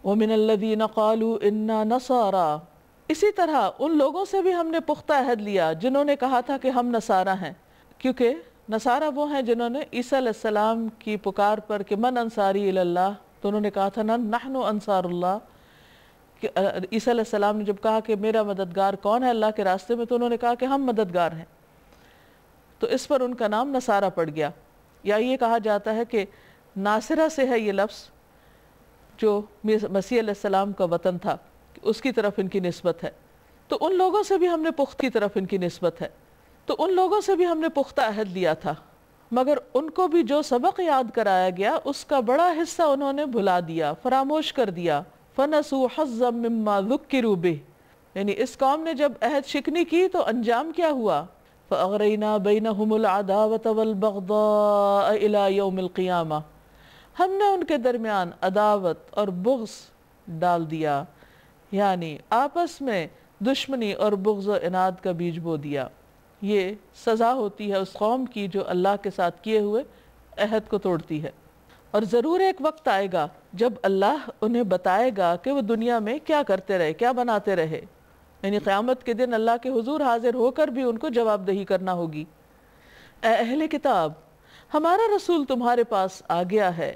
وَمِنَ الَّذِينَ قَالُوا إِنَّا نَصَارَى، اسی طرح ان لوگوں سے بھی ہم نے پختہ عہد لیا جنہوں نے کہا تھا کہ ہم نصارہ ہیں، کیونکہ نصارہ وہ ہیں جنہوں نے عیسیٰ علیہ السلام کی پکار پر کہ من انصاری الی اللہ، تو انہوں نے کہا تھا نحن انصار اللہ، کہ عیسیٰ علیہ السلام نے جب کہا کہ میرا مددگار کون ہے اللہ کے راستے میں، تو انہوں نے کہا کہ ہم مددگار ہیں، تو اس پر ان کا نام نصارہ پڑ گیا۔ یا یہ کہا جاتا ہے کہ ناصرہ سے ہے یہ لفظ، جو مسیح علیہ السلام کا وطن تھا، اس کی طرف ان کی نسبت ہے۔ تو ان لوگوں سے بھی ہم نے پختہ طرف ان کی نسبت ہے، تو ان لوگوں سے بھی ہم نے پختہ عہد لیا تھا، مگر ان کو بھی جو سبق یاد کرایا گیا اس کا بڑا حصہ انہوں نے بھلا دیا، فراموش کر دیا۔ فَنَسُوا حَظًّا مِّمَّا ذُكِّرُوا بِهِ، یعنی اس قوم نے جب عہد شکنی کی تو انجام کیا ہوا؟ فَأَغْرَيْنَا بَيْنَهُمُ الْعَدَاوَةَ وَالْبَغْضَاءَ إِلَى يَوْمِ الْقِيَامَةِ، ہم نے ان کے درمیان عداوت اور بغض ڈال دیا، یعنی آپس میں دشمنی اور بغض و عناد کا بیج بو دیا۔ یہ سزا ہوتی ہے اس قوم کی جو اللہ کے ساتھ کیے ہوئے عہد کو توڑتی ہے۔ اور ضرور ایک وقت آئے گا جب اللہ انہیں بتائے گا کہ وہ دنیا میں کیا کرتے رہے، کیا بناتے رہے، یعنی قیامت کے دن اللہ کے حضور حاضر ہو کر بھی ان کو جواب دہی کرنا ہوگی۔ اے اہل کتاب، ہمارا رسول تمہارے پاس آ گیا ہے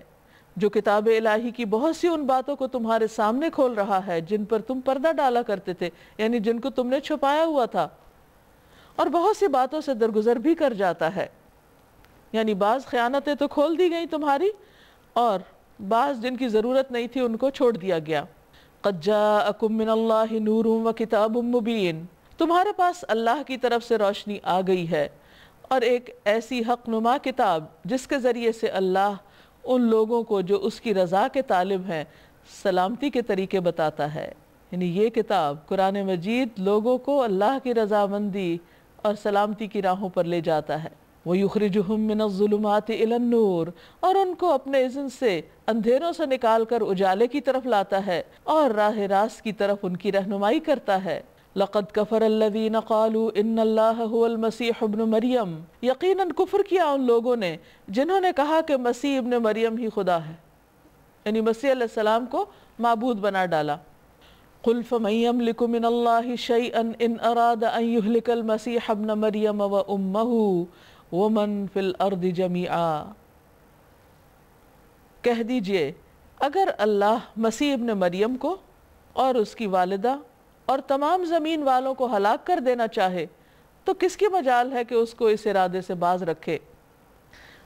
جو کتاب الہی کی بہت سی ان باتوں کو تمہارے سامنے کھول رہا ہے جن پر تم پردہ ڈالا کرتے تھے، یعنی جن کو تم نے چھپایا ہوا تھا، اور بہت سی باتوں سے درگزر بھی کر جاتا ہے، یعنی بعض خیانتیں تو کھول دی گئیں تمہاری، اور بعض جن کی ضرورت نہیں تھی ان کو چھوڑ دیا گیا۔ قد جاءکم من اللہ نور و کتاب مبین، تمہارے پاس اللہ کی طرف سے روشنی آ گئی ہے اور ایک ایسی حق نما کتاب جس کے ذریعے سے اللہ ان لوگوں کو جو اس کی رضا کے طالب ہیں سلامتی کے طریقے بتاتا ہے۔ یعنی یہ کتاب قرآن مجید لوگوں کو اللہ کی رضامندی اور سلامتی کی راہوں پر لے جاتا ہے۔ وَيُخْرِجُهُم مِّنَ الظُّلُمَاتِ إِلَى النُّورِ، اور ان کو اپنے اذن سے اندھیروں سے نکال کر اجالے کی طرف لاتا ہے اور راہ راست کی طرف ان کی رہنمائی کرتا ہے۔ لَقَدْ كَفَرَ الَّذِينَ قَالُوا إِنَّ اللَّهَ هُوَ الْمَسِيحُ ابْنُ مَرْيَمَ، یقیناً کفر کیا ان لوگوں نے جنہوں نے کہا کہ مسیح ابن مریم ہی خدا ہے، یعنی مسیح علیہ السلام کو معبود بنا ڈالا۔ قُلْ فَمَن يَمْلِكُ مِنَ اللَّهِ شَيْئًا إِنْ أَرَادَ أَن يُهْلِكَ الْمَسِيحَ ابْنَ مَرْيَمَ وَأُمَّهُ وَمَن فِي الْأَرْضِ جَمِيعًا، کہہ دیجئے اگر اللہ مسیح ابن مریم کو اور اس کی والدہ اور تمام زمین والوں کو ہلاک کر دینا چاہے تو کس کی مجال ہے کہ اس کو اس ارادے سے باز رکھے؟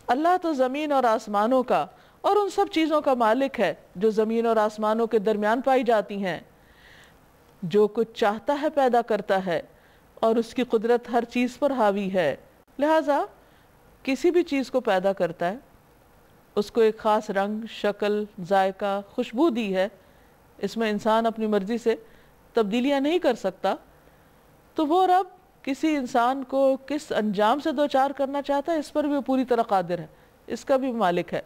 اللہ تو زمین اور آسمانوں کا اور ان سب چیزوں کا مالک ہے جو زمین اور آسمانوں کے درمیان پائی جاتی ہیں۔ جو کچھ چاہتا ہے پیدا کرتا ہے اور اس کی قدرت ہر چیز پر حاوی ہے، لہٰذا کسی بھی چیز کو پیدا کرتا ہے، اس کو ایک خاص رنگ، شکل، ذائقہ، خوشبو دی ہے، اس میں انسان اپنی مرضی سے تبدیلیاں نہیں کر سکتا، تو وہ رب کسی انسان کو کس انجام سے دوچار کرنا چاہتا ہے اس پر بھی وہ پوری طرح قادر ہے، اس کا بھی مالک ہے۔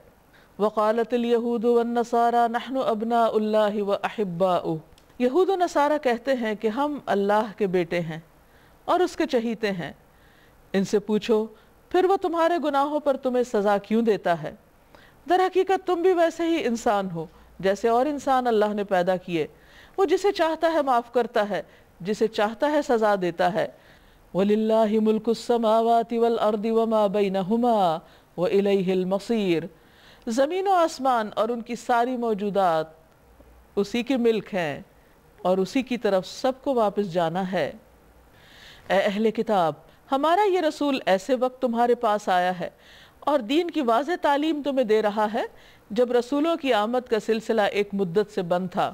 وقالت اليہود والنصارى نحن ابناء اللہ واحباؤہ، یہود و نصارہ کہتے ہیں کہ ہم اللہ کے بیٹے ہیں اور اس کے چہیتے ہیں۔ ان سے پوچھو پھر وہ تمہارے گناہوں پر تمہیں سزا کیوں دیتا ہے؟ در حقیقت تم بھی ویسے ہی انسان ہو جیسے اور انسان اللہ نے پیدا کیے، وہ جسے چاہتا ہے معاف کرتا ہے، جسے چاہتا ہے سزا دیتا ہے۔ وَلِلَّهِ مُلْكُ السَّمَاوَاتِ وَالْأَرْضِ وَمَا بَيْنَهُمَا وَإِلَيْهِ الْمَصِيرُ، زمین و آسمان اور ان کی ساری موجودات اسی کے ملک ہیں اور اسی کی طرف سب کو واپس جانا ہے۔ اے اہل کتاب، ہمارا یہ رسول ایسے وقت تمہارے پاس آیا ہے اور دین کی واضح تعلیم تمہیں دے رہا ہے جب رسولوں کی آمد کا سلسلہ ایک مدت سے بند تھا،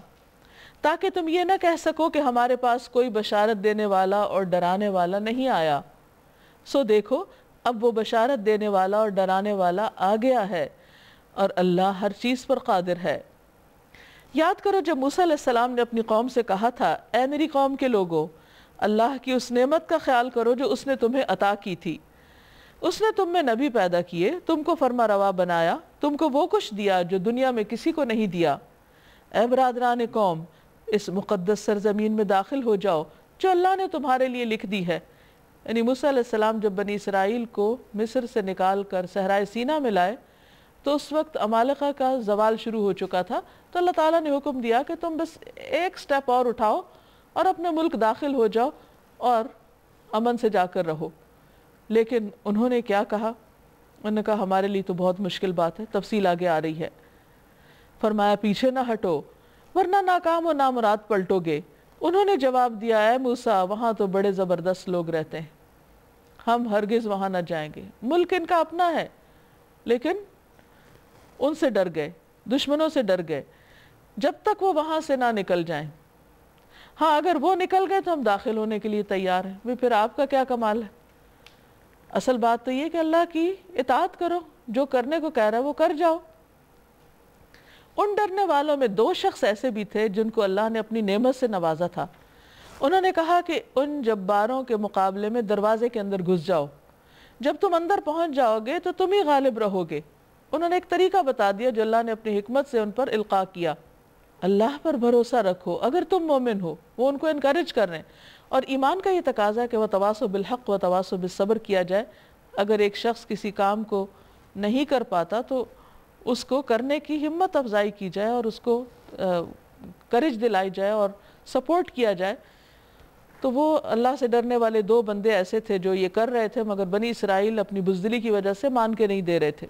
تاکہ تم یہ نہ کہہ سکو کہ ہمارے پاس کوئی بشارت دینے والا اور ڈرانے والا نہیں آیا۔ سو دیکھو اب وہ بشارت دینے والا اور ڈرانے والا آ گیا ہے اور اللہ ہر چیز پر قادر ہے۔ یاد کرو جب موسیٰ علیہ السلام نے اپنی قوم سے کہا تھا، اے میری قوم کے لوگو، اللہ کی اس نعمت کا خیال کرو جو اس نے تمہیں عطا کی تھی۔ اس نے تم میں نبی پیدا کیے، تم کو فرما روا بنایا، تم کو وہ کچھ دیا جو دنیا میں کسی کو نہیں دیا۔ اے برادران قوم، اس مقدس سرزمین میں داخل ہو جاؤ جو اللہ نے تمہارے لیے لکھ دی ہے۔ یعنی موسیٰ علیہ السلام جب بنی اسرائیل کو مصر سے نکال کر صحرائے سینا میں لائے تو اس وقت عمالقہ کا زوال شروع ہو چکا تھا، تو اللہ تعالیٰ نے حکم دیا کہ تم بس ایک سٹیپ اور اٹھاؤ اور اپنے ملک داخل ہو جاؤ اور امن سے جا کر رہو۔ لیکن انہوں نے کیا کہا؟ انہوں نے کہا ہمارے لیے تو بہت مشکل بات ہے، تفصیل آگے آ رہی ہے۔ فرمایا پیچھے نہ ہٹو ورنہ ناکام و نامراد پلٹو گے۔ انہوں نے جواب دیا اے موسیٰ وہاں تو بڑے زبردست لوگ رہتے ہیں، ہم ہرگز وہاں نہ جائیں گے۔ ملک ان کا اپنا ہے لیکن ان سے ڈر گئے، دشمنوں سے ڈر گئے، جب تک وہ وہاں سے نہ نکل جائیں۔ ہاں اگر وہ نکل گئے تو ہم داخل ہونے کے لیے تیار ہیں۔ پھر آپ کا کیا کمال ہے؟ اصل بات تو یہ کہ اللہ کی اطاعت کرو، جو کرنے کو کہہ رہا ہے وہ کر جاؤ۔ ان ڈرنے والوں میں 2 شخص ایسے بھی تھے جن کو اللہ نے اپنی نعمت سے نوازا تھا۔ انہوں نے کہا کہ ان جباروں کے مقابلے میں دروازے کے اندر گھس جاؤ، جب تم اندر پہنچ جاؤ گے تو تم ہی غالب رہو گے۔ انہوں نے ایک طریقہ بتا دیا جو اللہ نے اپنی حکمت سے ان پر القاء کیا۔ اللہ پر بھروسہ رکھو اگر تم مومن ہو، وہ ان کو انکریج کر رہے ہیں۔ اور ایمان کا یہ تقاضا ہے کہ وَتَوَاصَوْا بِالْحَقِّ وَتَوَاصَوْا بِالصَّبْرِ کیا جائے۔ اگر ایک شخص کسی کام کو نہیں کر پاتا تو اس کو کرنے کی ہمت افزائی کی جائے اور اس کو کرج دلائی جائے اور سپورٹ کیا جائے۔ تو وہ اللہ سے ڈرنے والے 2 بندے ایسے تھے جو یہ کر رہے تھے، مگر بنی اسرائیل اپنی بزدلی کی وجہ سے مان کے نہیں دے رہے تھے۔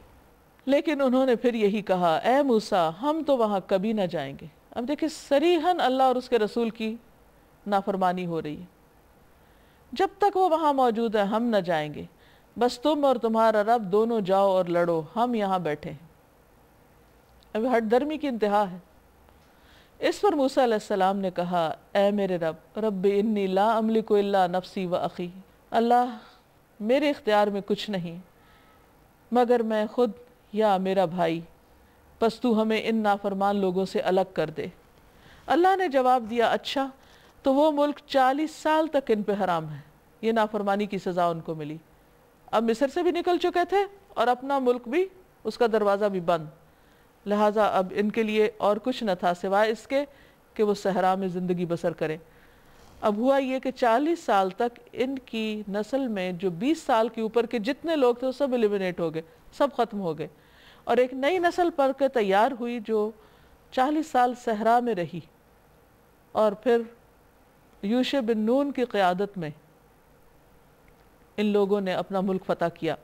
لیکن انہوں نے پھر یہی کہا اے موسیٰ ہم تو وہاں کبھی نہ جائیں گے۔ اب دیکھیں صریحاً اللہ اور اس کے رسول کی نافرمانی ہو رہی ہے۔ جب تک وہ وہاں موجود ہے ہم نہ جائیں گے، بس تم اور تمہارا رب دونوں جاؤ اور لڑو، ہم یہاں بیٹھے ہیں۔ اب ہٹ درمی کی انتہا ہے۔ اس پر موسیٰ علیہ السلام نے کہا اے میرے رب انی لا املک الا نفسی و اخی، اللہ میرے اختیار میں کچھ نہیں مگر میں خود یا میرا بھائی، پس تو ہمیں ان نافرمان لوگوں سے الگ کر دے۔ اللہ نے جواب دیا اچھا تو وہ ملک 40 سال تک ان پہ حرام ہے۔ یہ نافرمانی کی سزا ان کو ملی۔ اب مصر سے بھی نکل چکے تھے اور اپنا ملک بھی، اس کا دروازہ بھی بند، لہٰذا اب ان کے لیے اور کچھ نہ تھا سوائے اس کے کہ وہ صحرا میں زندگی بسر کریں۔ اب ہوا یہ کہ 40 سال تک ان کی نسل میں جو 20 سال کے اوپر کے جتنے لوگ تھے وہ سب ایلیمنیٹ ہو گئے، سب ختم ہو گئے، اور ایک نئی نسل پر کے تیار ہوئی جو 40 سال صحرا میں رہی، اور پھر یوشع بن نون کی قیادت میں ان لوگوں نے اپنا ملک فتح کیا۔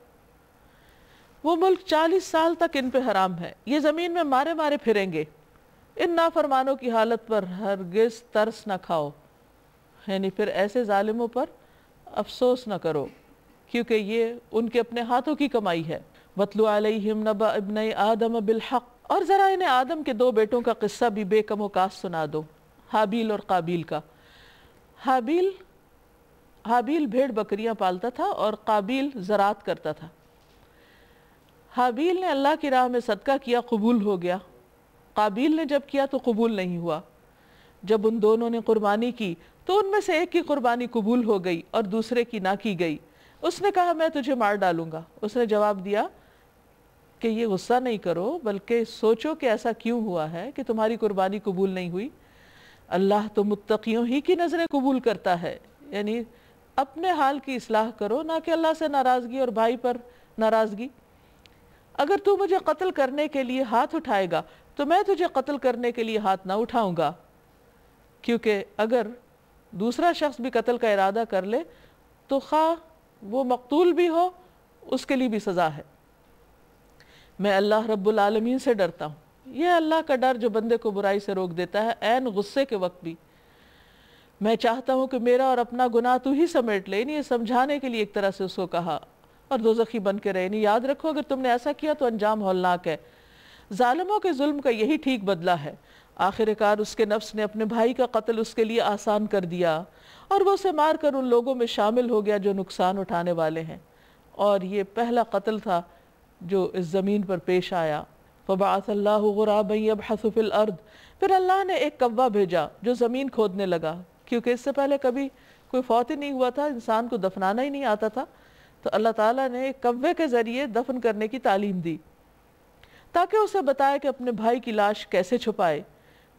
وہ ملک 40 سال تک ان پہ حرام ہے، یہ زمین میں مارے مارے پھریں گے۔ ان نافرمانوں کی حالت پر ہرگز ترس نہ کھاؤ، یعنی پھر ایسے ظالموں پر افسوس نہ کرو، کیونکہ یہ ان کے اپنے ہاتھوں کی کمائی ہے۔ وَاتْلُ عَلَيْهِمْ نَبَأَ ابْنَيْ آدَمَ بِالْحَقِّ، اور ذرا انہیں آدم کے 2 بیٹوں کا قصہ بھی بے کم و کاس سنا دو، حابیل اور قابیل کا۔ حابیل بھیڑ بکریاں پالتا تھا اور قابیل زراعت کرتا تھا۔ حابیل نے اللہ کی راہ میں صدقہ کیا، قبول ہو گیا۔ قابیل نے جب کیا تو قبول نہیں ہوا۔ جب ان دونوں نے قربانی کی تو ان میں سے ایک کی قربانی قبول ہو گئی اور دوسرے کی نہ کی گئی۔ اس نے کہا میں تجھے مار ڈالوں گا۔ اس نے جواب دیا کہ یہ غصہ نہیں کرو بلکہ سوچو کہ ایسا کیوں ہوا ہے کہ تمہاری قربانی قبول نہیں ہوئی۔ اللہ تو متقیوں ہی کی نظریں قبول کرتا ہے، یعنی اپنے حال کی اصلاح کرو، نہ کہ اللہ سے ناراضگی اور بھائی پر ناراضگی۔ اگر تو مجھے قتل کرنے کے لیے ہاتھ اٹھائے گا تو میں تجھے قتل کرنے کے لیے ہاتھ نہ اٹھاؤں گا، کیونکہ اگر دوسرا شخص بھی قتل کا ارادہ کر لے تو خواہ وہ مقتول بھی ہو اس کے لیے بھی سزا ہے۔ میں اللہ رب العالمین سے ڈرتا ہوں۔ یہ اللہ کا ڈر جو بندے کو برائی سے روک دیتا ہے عین غصے کے وقت بھی۔ میں چاہتا ہوں کہ میرا اور اپنا گناہ تو ہی سمیٹ لے، یہ سمجھانے کے لیے ایک طرح سے اس کو کہا، اور دوزخی بن کے رہے، نہیں یاد رکھو اگر تم نے ایسا کیا تو انجام ہولناک ہے۔ ظالموں کے ظلم کا یہی ٹھیک بدلہ ہے۔ آخر کار اس کے نفس نے اپنے بھائی کا قتل اس کے لیے آسان کر دیا اور وہ اسے مار کر ان لوگوں میں شامل ہو گیا جو نقصان اٹھانے والے ہیں، اور یہ پہلا قتل تھا جو اس زمین پر پیش آیا۔ فَبَعَثَ اللَّهُ غُرَابًا يَبْحَثُ فِي الْأَرْضِ، پھر اللہ نے ایک کوا بھیجا جو زمین کھودنے لگا، کیونکہ اس سے پہلے کبھی کوئی فوت ہی نہیں ہوا تھا، انسان کو دفنانا ہی نہیں آتا تھا، تو اللہ تعالیٰ نے ایک کوے کے ذریعے دفن کرنے کی تعلیم دی تاکہ اسے بتائے کہ اپنے بھائی کی لاش کیسے چھپائے۔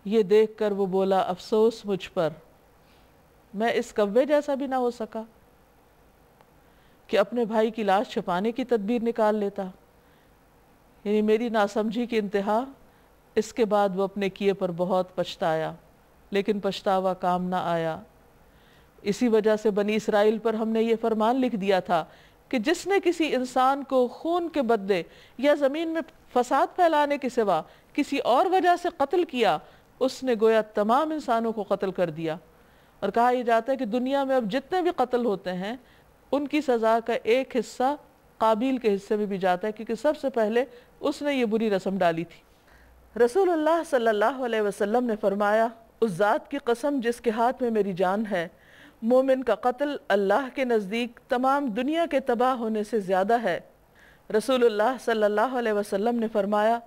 یہ دیکھ کر وہ بولا افسوس مجھ پر، میں اس کوے جیسا بھی نہ ہو سکا کہ اپنے بھائی کی لاش چھپانے کی تدبیر نکال لیتا۔ یعنی میری ناسمجھی کی انتہا، اس کے بعد وہ اپنے کیے پر بہت پچھتایا، لیکن پچھتاوا کام نہ آیا۔ اسی وجہ سے بنی اسرائیل پر ہم نے یہ فرمان لکھ دیا تھا کہ جس نے کسی انسان کو خون کے بدلے یا زمین میں فساد پھیلانے کے سوا کسی اور وجہ سے قتل کیا، اس نے گویا تمام انسانوں کو قتل کر دیا۔ اور کہا یہ جاتا ہے کہ دنیا میں اب جتنے بھی قتل ہوتے ہیں ان کی سزا کا ایک حصہ قابیل کے حصے میں بھی جاتا ہے، کیونکہ سب سے پہلے اس نے یہ بری رسم ڈالی تھی۔ رسول اللہ صلی اللہ علیہ وسلم نے فرمایا، اس ذات کی قسم جس کے ہاتھ میں میری جان ہے، مومن کا قتل اللہ کے نزدیک تمام دنیا کے تباہ ہونے سے زیادہ ہے۔ رسول اللہ صلی اللہ علیہ وسلم نے فرمایا،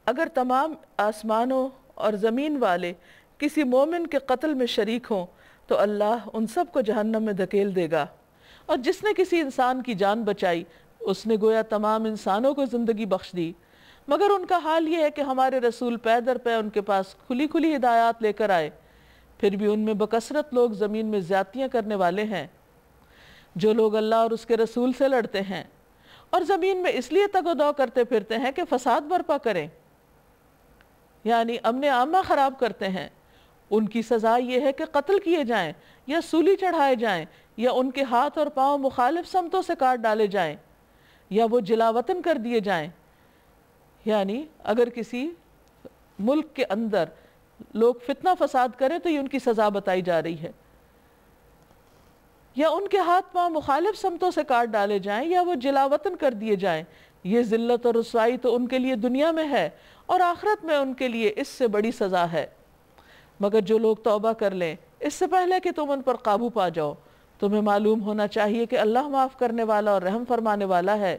اگر تمام آسمانوں اور زمین والے کسی مومن کے قتل میں شریک ہوں تو اللہ ان سب کو جہنم میں دھکیل دے گا، اور جس نے کسی انسان کی جان بچائی اس نے گویا تمام انسانوں کو زندگی بخش دی۔ مگر ان کا حال یہ ہے کہ ہمارے رسول پے در پے ان کے پاس کھلی کھلی ہدایات لے کر آئے، پھر بھی ان میں بکثرت لوگ زمین میں زیادتیاں کرنے والے ہیں۔ جو لوگ اللہ اور اس کے رسول سے لڑتے ہیں اور زمین میں اس لیے تگ و دو کرتے پھرتے ہیں کہ فساد برپا کریں، یعنی امن عامہ خراب کرتے ہیں، ان کی سزا یہ ہے کہ قتل کیے جائیں یا سولی چڑھائے جائیں، یا ان کے ہاتھ اور پاؤں مخالف سمتوں سے کاٹ ڈالے جائیں، یا وہ جلا وطن کر دیے جائیں۔ یعنی اگر کسی ملک کے اندر لوگ فتنہ فساد کریں تو یہ ان کی سزا بتائی جا رہی ہے، یا ان کے ہاتھ پاؤں مخالف سمتوں سے کاٹ ڈالے جائیں، یا وہ جلا وطن کر دیے جائیں۔ یہ ذلت اور رسوائی تو ان کے لیے دنیا میں ہے، اور آخرت میں ان کے لیے اس سے بڑی سزا ہے۔ مگر جو لوگ توبہ کر لیں اس سے پہلے کہ تم ان پر قابو پا جاؤ، تمہیں معلوم ہونا چاہیے کہ اللہ معاف کرنے والا اور رحم فرمانے والا ہے۔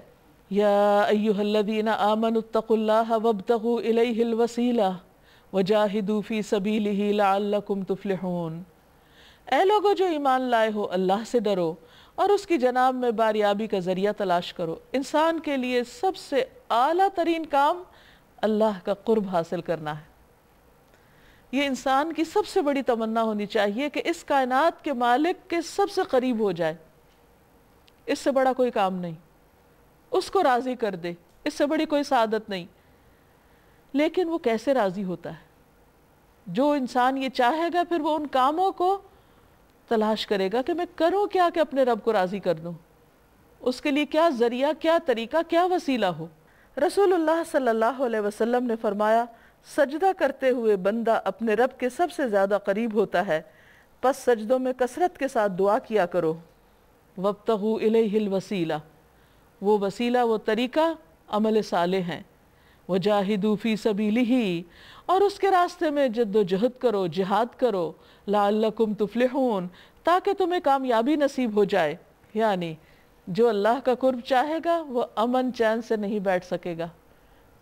یا ایھا الذین آمنوا اتقوا اللہ وابتغوا الیہ الوسیلہ وجاہدوا فی سبیلہ لعلکم تفلحون۔ اے لوگو جو ایمان لائے ہو، اللہ سے ڈرو اور اس کی جناب میں باریابی کا ذریعہ تلاش کرو۔ انسان کے لیے سب سے اعلیٰ ترین کام اللہ کا قرب حاصل کرنا ہے۔ یہ انسان کی سب سے بڑی تمنا ہونی چاہیے کہ اس کائنات کے مالک کے سب سے قریب ہو جائے۔ اس سے بڑا کوئی کام نہیں، اس کو راضی کر دے، اس سے بڑی کوئی سعادت نہیں۔ لیکن وہ کیسے راضی ہوتا ہے؟ جو انسان یہ چاہے گا پھر وہ ان کاموں کو تلاش کرے گا کہ میں کروں کیا کہ اپنے رب کو راضی کر دوں، اس کے لیے کیا ذریعہ، کیا طریقہ، کیا وسیلہ ہو۔ رسول اللہ صلی اللہ علیہ وسلم نے فرمایا، سجدہ کرتے ہوئے بندہ اپنے رب کے سب سے زیادہ قریب ہوتا ہے، پس سجدوں میں کثرت کے ساتھ دعا کیا کرو۔ وابتغوا الیہ الوسیلہ، وہ وسیلہ، وہ طریقہ عمل صالح ہیں۔ وجاہدوا فی سبیلہ، اور اس کے راستے میں جد و جہد کرو، جہاد کرو۔ لعلکم تفلحون، تاکہ تمہیں کامیابی نصیب ہو جائے۔ یعنی جو اللہ کا قرب چاہے گا وہ امن چین سے نہیں بیٹھ سکے گا،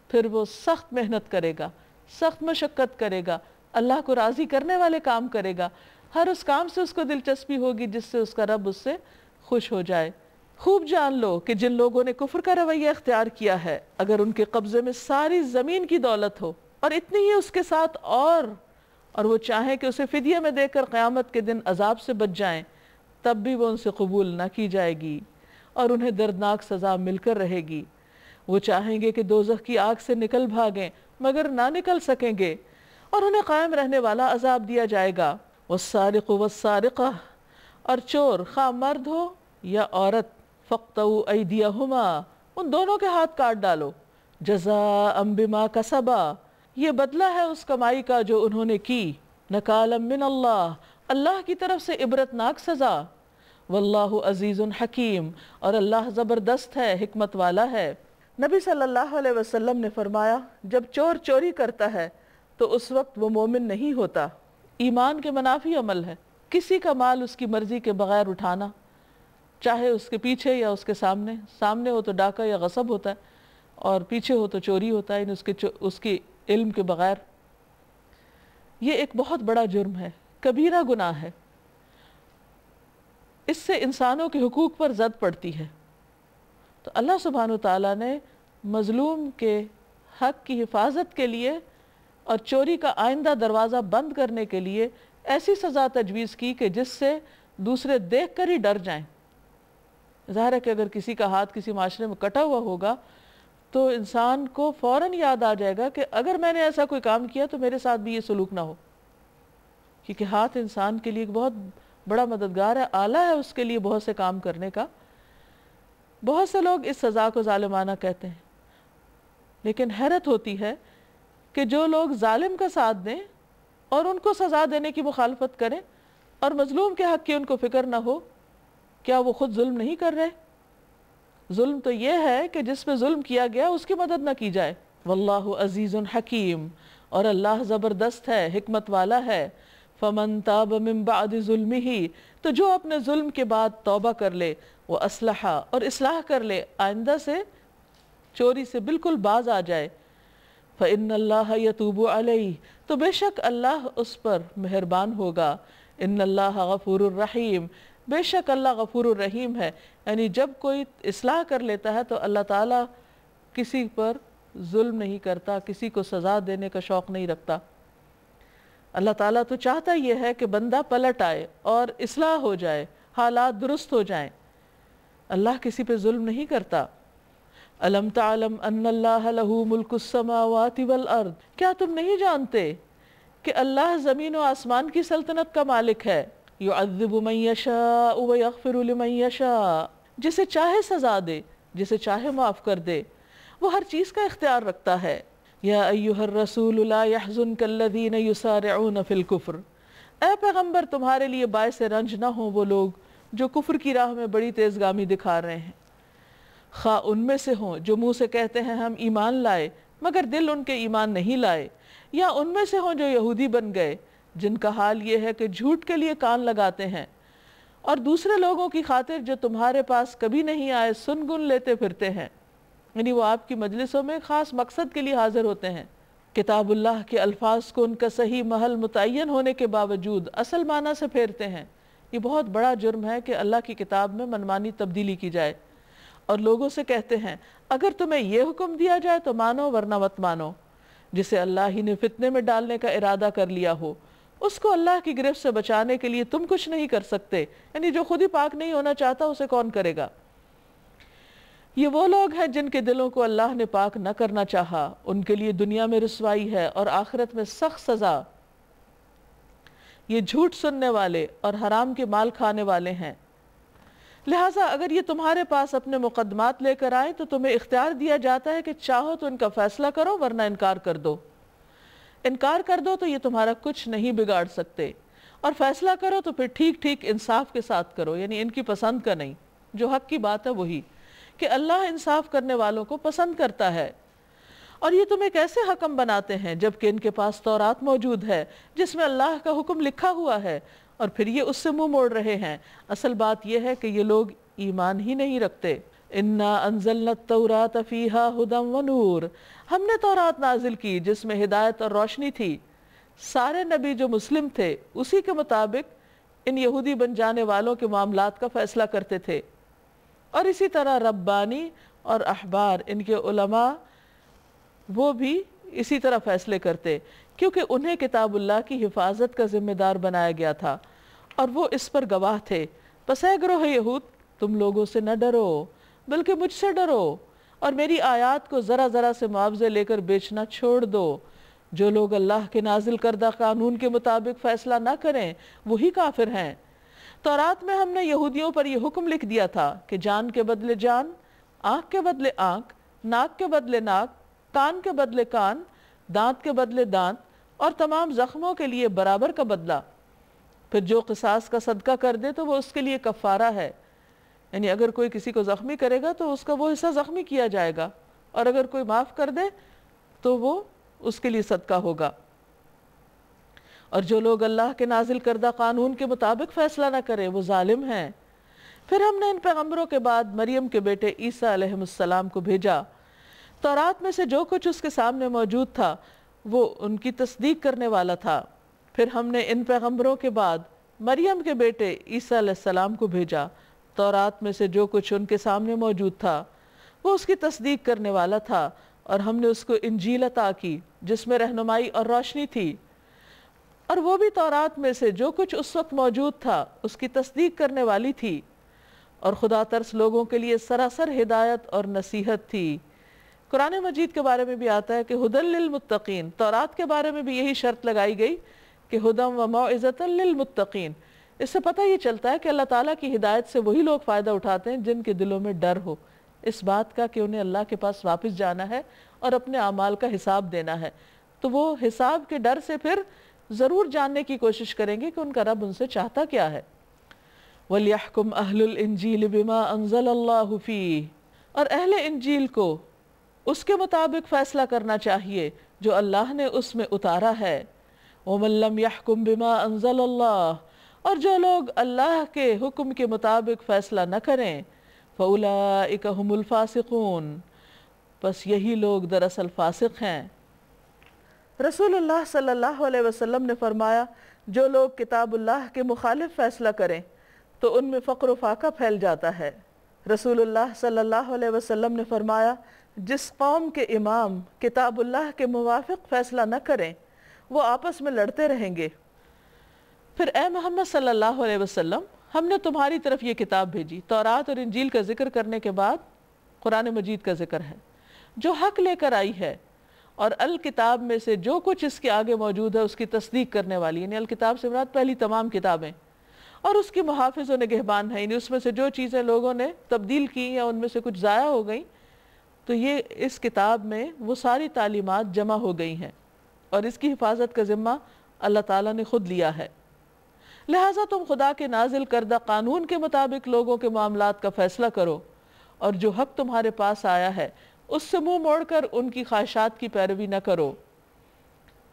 پھر وہ سخت محنت کرے گا، سخت مشقت کرے گا، اللہ کو راضی کرنے والے کام کرے گا، ہر اس کام سے اس کو دلچسپی ہوگی جس سے اس کا رب اس سے خوش ہو جائے۔ خوب جان لو کہ جن لوگوں نے کفر کا رویہ اختیار کیا ہے، اگر ان کے قبضے میں ساری زمین کی دولت ہو اور اتنی ہی اس کے ساتھ اور وہ چاہیں کہ اسے فدیہ میں دے کر قیامت کے دن عذاب سے بچ جائیں، تب بھی وہ ان سے قبول نہ کی جائے گی اور انہیں دردناک سزا مل کر رہے گی۔ وہ چاہیں گے کہ دوزخ کی آگ سے نکل بھاگیں مگر نہ نکل سکیں گے، اور انہیں قائم رہنے والا عذاب دیا جائے گا۔ والسارق والسارقہ، اور چور خواہ مرد ہو یا عورت، فاقطعوا ایدیہما، ان دونوں کے ہاتھ کاٹ ڈالو۔ جزاء بما کسبا، یہ بدلہ ہے اس کمائی کا جو انہوں نے کی۔ نکالا من اللہ، اللہ کی طرف سے عبرتناک سزا۔ واللہ عزیز حکیم، اور اللہ زبردست ہے، حکمت والا ہے۔ نبی صلی اللہ علیہ وسلم نے فرمایا، جب چور چوری کرتا ہے تو اس وقت وہ مومن نہیں ہوتا۔ ایمان کے منافی عمل ہے کسی کا مال اس کی مرضی کے بغیر اٹھانا، چاہے اس کے پیچھے یا اس کے سامنے۔ سامنے ہو تو ڈاکہ یا غصب ہوتا ہے، اور پیچھے ہو تو چوری ہوتا ہے، اس کی علم کے بغیر۔ یہ ایک بہت بڑا جرم ہے، کبیرہ گناہ ہے، اس سے انسانوں کے حقوق پر زد پڑتی ہے۔ تو اللہ سبحانہ وتعالیٰ نے مظلوم کے حق کی حفاظت کے لیے اور چوری کا آئندہ دروازہ بند کرنے کے لیے ایسی سزا تجویز کی کہ جس سے دوسرے دیکھ کر ہی ڈر جائیں۔ ظاہر ہے کہ اگر کسی کا ہاتھ کسی معاشرے میں کٹا ہوا ہوگا تو انسان کو فوراً یاد آ جائے گا کہ اگر میں نے ایسا کوئی کام کیا تو میرے ساتھ بھی یہ سلوک نہ ہو، کیونکہ ہاتھ انسان کے لیے ایک بہت بڑا مددگار ہے، آلہ ہے اس کے لیے بہت سے کام کرنے کا۔ بہت سے لوگ اس سزا کو ظالمانہ کہتے ہیں، لیکن حیرت ہوتی ہے کہ جو لوگ ظالم کا ساتھ دیں اور ان کو سزا دینے کی مخالفت کریں اور مظلوم کے حق کی ان کو فکر نہ ہو، کیا وہ خود ظلم نہیں کر رہے؟ ظلم تو یہ ہے کہ جس پہ ظلم کیا گیا اس کی مدد نہ کی جائے۔ واللہ عزیز حکیم، اور اللہ زبردست ہے، حکمت والا ہے۔ فمن تاب من بعد ظلمہ، تو جو اپنے ظلم کے بعد توبہ کر لے، وہ اصلح، اور اصلاح کر لے، آئندہ سے چوری سے بالکل باز آ جائے، فإن اللہ یتوب علیہ، تو بے شک اللہ اس پر مہربان ہوگا۔ ان اللہ غفور الرحیم، بے شک اللہ غفور الرحیم ہے، یعنی جب کوئی اصلاح کر لیتا ہے تو اللہ تعالیٰ کسی پر ظلم نہیں کرتا، کسی کو سزا دینے کا شوق نہیں رکھتا۔ اللہ تعالیٰ تو چاہتا یہ ہے کہ بندہ پلٹ آئے اور اصلاح ہو جائے، حالات درست ہو جائیں۔ اللہ کسی پہ ظلم نہیں کرتا۔ الم تعلم ان اللہ لہ ملک السماوات والارض، کیا تم نہیں جانتے کہ اللہ زمین و آسمان کی سلطنت کا مالک ہے؟ یعذب من یشاء ویغفر لمن یشاء، جسے چاہے سزا دے، جسے چاہے معاف کر دے، وہ ہر چیز کا اختیار رکھتا ہے۔ یا ایہا الرسول لا یحزنک الذین یسارعون فی الکفر، اے پیغمبر تمہارے لیے باعث رنج نہ ہوں وہ لوگ جو کفر کی راہ میں بڑی تیزگامی دکھا رہے ہیں، خواہ ان میں سے ہوں جو منہ سے کہتے ہیں ہم ایمان لائے مگر دل ان کے ایمان نہیں لائے، یا ان میں سے ہوں جو یہودی بن گئے جن کا حال یہ ہے کہ جھوٹ کے لیے کان لگاتے ہیں، اور دوسرے لوگوں کی خاطر جو تمہارے پاس کبھی نہیں آئے سن گن لیتے پھرتے ہیں، یعنی وہ آپ کی مجلسوں میں خاص مقصد کے لیے حاضر ہوتے ہیں، کتاب اللہ کے الفاظ کو ان کا صحیح محل متعین ہونے کے باوجود اصل معنی سے پھیرتے ہیں۔ یہ بہت بڑا جرم ہے کہ اللہ کی کتاب میں منمانی تبدیلی کی جائے، اور لوگوں سے کہتے ہیں اگر تمہیں یہ حکم دیا جائے تو مانو ورنہ مت مانو، جسے اللہ ہی نے فتنے میں ڈالنے کا ارادہ کر لیا ہو، اس کو اللہ کی گرفت سے بچانے کے لیے تم کچھ نہیں کر سکتے، یعنی جو خود ہی پاک نہیں ہونا چاہتا اسے کون کرے گا؟ یہ وہ لوگ ہیں جن کے دلوں کو اللہ نے پاک نہ کرنا چاہا، ان کے لیے دنیا میں رسوائی ہے اور آخرت میں سخت سزا۔ یہ جھوٹ سننے والے اور حرام کے مال کھانے والے ہیں، لہٰذا اگر یہ تمہارے پاس اپنے مقدمات لے کر آئیں تو تمہیں اختیار دیا جاتا ہے کہ چاہو تو ان کا فیصلہ کرو ورنہ انکار کر دو۔ انکار کر دو تو یہ تمہارا کچھ نہیں بگاڑ سکتے، اور فیصلہ کرو تو پھر ٹھیک ٹھیک انصاف کے ساتھ کرو، یعنی ان کی پسند کا نہیں، جو حق کی بات ہے وہی، کہ اللہ انصاف کرنے والوں کو پسند کرتا ہے۔ اور یہ تمہیں کیسے حکم بناتے ہیں جبکہ ان کے پاس تورات موجود ہے جس میں اللہ کا حکم لکھا ہوا ہے، اور پھر یہ اس سے منہ موڑ رہے ہیں؟ اصل بات یہ ہے کہ یہ لوگ ایمان ہی نہیں رکھتے۔ انا انزلنا التوراۃ فیہا ھدی ونور، ہم نے تورات نازل کی جس میں ہدایت اور روشنی تھی۔ سارے نبی جو مسلم تھے اسی کے مطابق ان یہودی بن جانے والوں کے معاملات کا فیصلہ کرتے تھے، اور اسی طرح ربانی اور احبار ان کے علماء وہ بھی اسی طرح فیصلے کرتے، کیونکہ انہیں کتاب اللہ کی حفاظت کا ذمہ دار بنایا گیا تھا اور وہ اس پر گواہ تھے۔ پس اے گروہ یہود، تم لوگوں سے نہ ڈرو بلکہ مجھ سے ڈرو، اور میری آیات کو ذرا ذرا سے معاوضے لے کر بیچنا چھوڑ دو۔ جو لوگ اللہ کے نازل کردہ قانون کے مطابق فیصلہ نہ کریں وہی کافر ہیں۔ تورات میں ہم نے یہودیوں پر یہ حکم لکھ دیا تھا کہ جان کے بدلے جان، آنکھ کے بدلے آنکھ، ناک کے بدلے ناک، کان کے بدلے کان، دانت کے بدلے دانت، اور تمام زخموں کے لیے برابر کا بدلہ۔ پھر جو قصاص کا صدقہ کر دے تو وہ اس کے لیے کفارہ ہے، یعنی اگر کوئی کسی کو زخمی کرے گا تو اس کا وہ حصہ زخمی کیا جائے گا، اور اگر کوئی معاف کر دے تو وہ اس کے لیے صدقہ ہوگا۔ اور جو لوگ اللہ کے نازل کردہ قانون کے مطابق فیصلہ نہ کریں وہ ظالم ہیں۔ پھر ہم نے ان پیغمبروں کے بعد مریم کے بیٹے عیسیٰ علیہ السلام کو بھیجا۔ تورات میں سے جو کچھ اس کے سامنے موجود تھا وہ ان کی تصدیق کرنے والا تھا۔ پھر ہم نے ان پیغمبروں کے بعد مریم کے بیٹے عیسیٰ علیہ السلام کو بھیجا۔ تورات میں سے جو کچھ ان کے سامنے موجود تھا وہ اس کی تصدیق کرنے والا تھا، اور ہم نے اس کو انجیل عطا کی جس میں رہنمائی اور روشنی تھی، اور وہ بھی تورات میں سے جو کچھ اس وقت موجود تھا اس کی تصدیق کرنے والی تھی، اور خدا ترس لوگوں کے لیے سراسر ہدایت اور نصیحت تھی۔ قرآن مجید کے بارے میں بھی آتا ہے کہ ہدی للمتقین، تورات کے بارے میں بھی یہی شرط لگائی گئی کہ ہدی و موعظۃ للمتقین۔ اس سے پتہ یہ چلتا ہے کہ اللہ تعالیٰ کی ہدایت سے وہی لوگ فائدہ اٹھاتے ہیں جن کے دلوں میں ڈر ہو اس بات کا کہ انہیں اللہ کے پاس واپس جانا ہے اور اپنے اعمال کا حساب دینا ہے، تو وہ حساب کے ڈر سے پھر ضرور جاننے کی کوشش کریں گے کہ ان کا رب ان سے چاہتا کیا ہے۔ وَلْيَحْكُمْ أَهْلُ الْإِنْجِيلِ بِمَا أَنزَلَ اللَّهُ فِيهِ، اور اہل انجیل کو اس کے مطابق فیصلہ کرنا چاہیے جو اللہ نے اس میں اتارا ہے۔ وَمَن لَّمْ يَحْكُمْ بِمَا أَنزَلَ اللَّهُ، اور جو لوگ اللہ کے حکم کے مطابق فیصلہ نہ کریں فَأُولَئِكَ هُمُ الْفَاسِقُونَ، بس یہی لوگ دراصل فاسق ہیں۔ رسول اللہ صلی اللہ علیہ وسلم نے فرمایا جو لوگ کتاب اللہ کے مخالف فیصلہ کریں تو ان میں فقر و فاقہ پھیل جاتا ہے۔ رسول اللہ صلی اللہ علیہ وسلم نے فرمایا جس قوم کے امام کتاب اللہ کے موافق فیصلہ نہ کریں وہ آپس میں لڑتے رہیں گے۔ پھر اے محمد صلی اللہ علیہ وسلم، ہم نے تمہاری طرف یہ کتاب بھیجی۔ تورات اور انجیل کا ذکر کرنے کے بعد قرآن مجید کا ذکر ہے جو حق لے کر آئی ہے، اور الکتاب میں سے جو کچھ اس کے آگے موجود ہے اس کی تصدیق کرنے والی، یعنی الکتاب سے مراد پہلی تمام کتابیں، اور اس کی محافظ و نگہبان ہے، یعنی اس میں سے جو چیزیں لوگوں نے تبدیل کی یا ان میں سے کچھ ضائع ہو گئیں تو یہ اس کتاب میں وہ ساری تعلیمات جمع ہو گئی ہیں، اور اس کی حفاظت کا ذمہ اللہ تعالیٰ نے خود لیا ہے۔ لہٰذا تم خدا کے نازل کردہ قانون کے مطابق لوگوں کے معاملات کا فیصلہ کرو، اور جو حق تمہارے پاس آیا ہے اس سے منہ موڑ کر ان کی خواہشات کی پیروی نہ کرو۔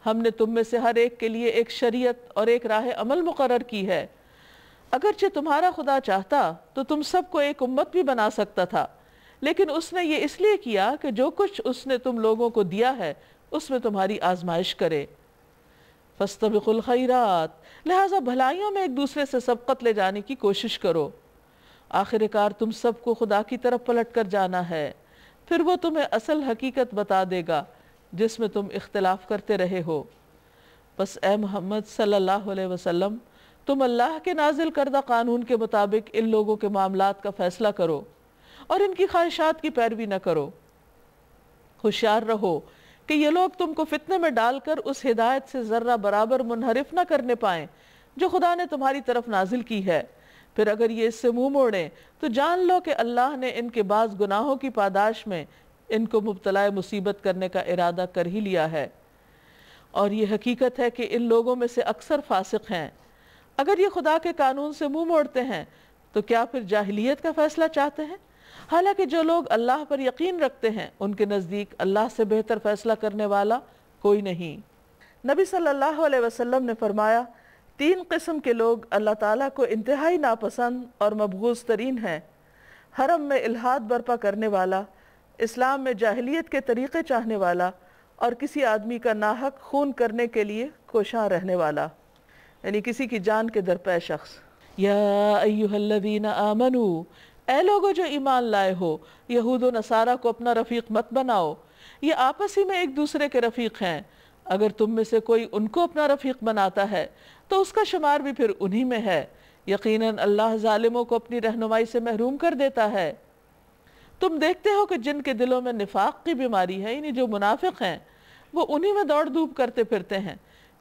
ہم نے تم میں سے ہر ایک کے لیے ایک شریعت اور ایک راہ عمل مقرر کی ہے۔ اگرچہ تمہارا خدا چاہتا تو تم سب کو ایک امت بھی بنا سکتا تھا، لیکن اس نے یہ اس لیے کیا کہ جو کچھ اس نے تم لوگوں کو دیا ہے اس میں تمہاری آزمائش کرے۔ فاستبقوا الخیرات، لہٰذا بھلائیوں میں ایک دوسرے سے سبقت لے جانے کی کوشش کرو۔ آخر کار تم سب کو خدا کی طرف پلٹ کر جانا ہے، پھر وہ تمہیں اصل حقیقت بتا دے گا جس میں تم اختلاف کرتے رہے ہو۔ بس اے محمد صلی اللہ علیہ وسلم، تم اللہ کے نازل کردہ قانون کے مطابق ان لوگوں کے معاملات کا فیصلہ کرو اور ان کی خواہشات کی پیروی نہ کرو۔ ہوشیار رہو کہ یہ لوگ تم کو فتنے میں ڈال کر اس ہدایت سے ذرہ برابر منحرف نہ کرنے پائیں جو خدا نے تمہاری طرف نازل کی ہے۔ پھر اگر یہ اس سے منہ موڑیں تو جان لو کہ اللہ نے ان کے بعض گناہوں کی پاداش میں ان کو مبتلا مصیبت کرنے کا ارادہ کر ہی لیا ہے، اور یہ حقیقت ہے کہ ان لوگوں میں سے اکثر فاسق ہیں۔ اگر یہ خدا کے قانون سے منہ موڑتے ہیں تو کیا پھر جاہلیت کا فیصلہ چاہتے ہیں؟ حالانکہ جو لوگ اللہ پر یقین رکھتے ہیں ان کے نزدیک اللہ سے بہتر فیصلہ کرنے والا کوئی نہیں۔ نبی صلی اللہ علیہ وسلم نے فرمایا 3 قسم کے لوگ اللہ تعالیٰ کو انتہائی ناپسند اور مبغوض ترین ہیں: حرم میں الحاد برپا کرنے والا، اسلام میں جاہلیت کے طریقے چاہنے والا، اور کسی آدمی کا ناحق خون کرنے کے لیے کوشاں رہنے والا، یعنی کسی کی جان کے درپے شخص۔ یا ایہا الذین آمنو، اے لوگو جو ایمان لائے ہو، یہود و نصارہ کو اپنا رفیق مت بناؤ، یہ آپس ہی میں ایک دوسرے کے رفیق ہیں۔ اگر تم میں سے کوئی ان کو اپنا رفیق بناتا ہے تو اس کا شمار بھی پھر انہی میں ہے۔ یقیناً اللہ ظالموں کو اپنی رہنمائی سے محروم کر دیتا ہے۔ تم دیکھتے ہو کہ جن کے دلوں میں نفاق کی بیماری ہے، یعنی جو منافق ہیں، وہ انہی میں دوڑ دھوپ کرتے پھرتے ہیں،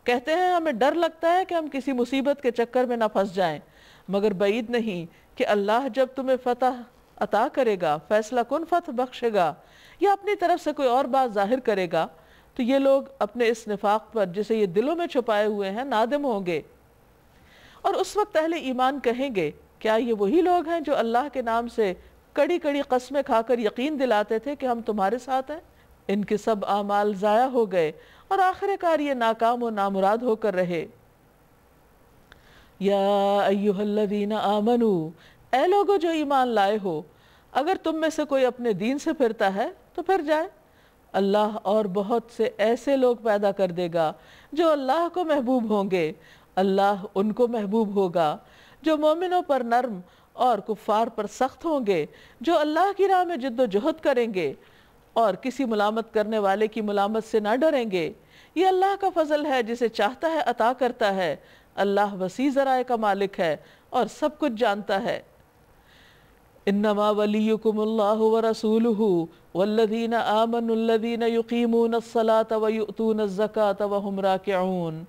کہتے ہیں ہمیں ڈر لگتا ہے کہ ہم کسی مصیبت کے چکر میں نہ پھنس جائیں، مگر بعید نہیں کہ اللہ جب تمہیں فتح عطا کرے گا، فیصلہ کن فتح بخشے گا، یا اپنی طرف سے کوئی اور بات ظاہر کرے گا، تو یہ لوگ اپنے اس نفاق پر جسے یہ دلوں میں چھپائے ہوئے ہیں نادم ہوں گے۔ اور اس وقت اہل ایمان کہیں گے کیا یہ وہی لوگ ہیں جو اللہ کے نام سے کڑی کڑی قسمیں کھا کر یقین دلاتے تھے کہ ہم تمہارے ساتھ ہیں؟ ان کے سب اعمال ضائع ہو گئے اور آخر کار یہ ناکام و نامراد ہو کر رہے۔ یا ایہا الذین آمنو، اے لوگو جو ایمان لائے ہو، اگر تم میں سے کوئی اپنے دین سے پھرتا ہے تو پھر جائے، اللہ اور بہت سے ایسے لوگ پیدا کر دے گا جو اللہ کو محبوب ہوں گے، اللہ ان کو محبوب ہوگا، جو مومنوں پر نرم اور کفار پر سخت ہوں گے، جو اللہ کی راہ میں جد و جہد کریں گے اور کسی ملامت کرنے والے کی ملامت سے نہ ڈریں گے۔ یہ اللہ کا فضل ہے، جسے چاہتا ہے عطا کرتا ہے، اللہ وسیع ذرائع کا مالک ہے اور سب کچھ جانتا ہے۔ انما ولیکم اللہ ورسولہ والذین آمنوا الذین یقیمون الصلاة ویؤتون الزکاة وہم راکعون۔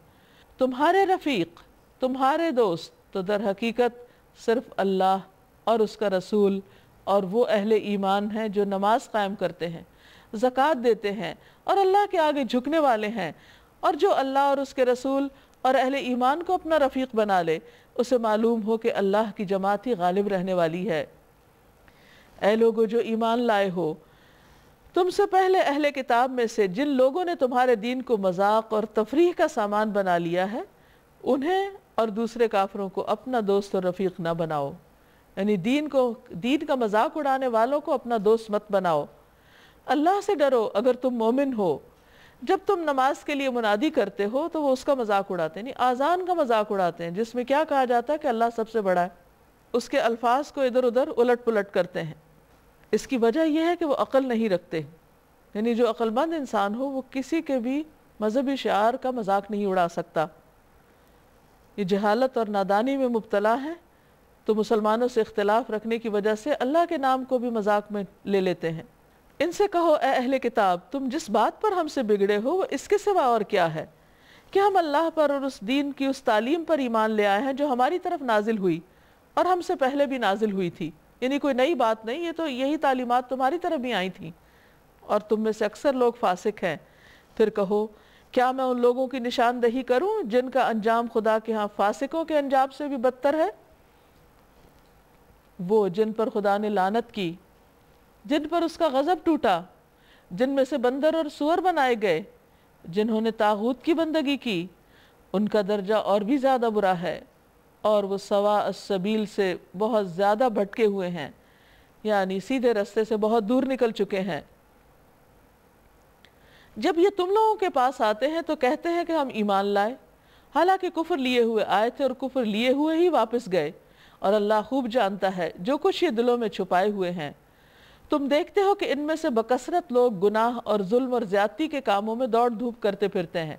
تمہارے رفیق، تمہارے دوست تو در حقیقت صرف اللہ اور اس کا رسول اور وہ اہل ایمان ہیں جو نماز قائم کرتے ہیں، زکوٰۃ دیتے ہیں اور اللہ کے آگے جھکنے والے ہیں، اور جو اللہ اور اس کے رسول اور اہل ایمان کو اپنا رفیق بنا لے اسے معلوم ہو کہ اللہ کی جماعت ہی غالب رہنے والی ہے۔ اے لوگو جو ایمان لائے ہو، تم سے پہلے اہل کتاب میں سے جن لوگوں نے تمہارے دین کو مذاق اور تفریح کا سامان بنا لیا ہے، انہیں اور دوسرے کافروں کو اپنا دوست اور رفیق نہ بناؤ، یعنی دین کا مذاق اڑانے والوں کو اپنا دوست مت بناؤ۔ اللہ سے ڈرو اگر تم مومن ہو۔ جب تم نماز کے لیے منادی کرتے ہو تو وہ اس کا مذاق اڑاتے ہیں، یعنی آذان کا مذاق اڑاتے ہیں، جس میں کیا کہا جاتا ہے کہ اللہ سب سے بڑا ہے، اس کے الفاظ کو ادھر ادھر الٹ پلٹ کرتے ہیں۔ اس کی وجہ یہ ہے کہ وہ عقل نہیں رکھتے، یعنی جو عقل مند انسان ہو وہ کسی کے بھی مذہبی شعار کا مذاق نہیں اڑا سکتا۔ یہ جہالت اور نادانی میں مبتلا ہے تو مسلمانوں سے اختلاف رکھنے کی وجہ سے اللہ کے نام کو بھی مذاق میں لے لیتے ہیں۔ ان سے کہو اے اہل کتاب، تم جس بات پر ہم سے بگڑے ہو وہ اس کے سوا اور کیا ہے کہ ہم اللہ پر اور اس دین کی اس تعلیم پر ایمان لے آئے ہیں جو ہماری طرف نازل ہوئی اور ہم سے پہلے بھی نازل ہوئی تھی، یعنی کوئی نئی بات نہیں، یہ تو یہی تعلیمات تمہاری طرف بھی آئی تھیں، اور تم میں سے اکثر لوگ فاسق ہیں۔ پھر کہو کیا میں ان لوگوں کی نشاندہی کروں جن کا انجام خدا کے ہاں فاسقوں کے انجام سے بھی بدتر ہے؟ وہ جن پر خدا نے لعنت کی، جن پر اس کا غضب ٹوٹا، جن میں سے بندر اور سور بنائے گئے، جنہوں نے طاغوت کی بندگی کی، ان کا درجہ اور بھی زیادہ برا ہے، اور وہ سواء السبیل سے بہت زیادہ بھٹکے ہوئے ہیں، یعنی سیدھے رستے سے بہت دور نکل چکے ہیں۔ جب یہ تم لوگوں کے پاس آتے ہیں تو کہتے ہیں کہ ہم ایمان لائے، حالانکہ کفر لیے ہوئے آئے تھے اور کفر لیے ہوئے ہی واپس گئے، اور اللہ خوب جانتا ہے جو کچھ یہ دلوں میں چھپائے ہوئے ہیں۔ تم دیکھتے ہو کہ ان میں سے بکثرت لوگ گناہ اور ظلم اور زیادتی کے کاموں میں دوڑ دھوپ کرتے پھرتے ہیں۔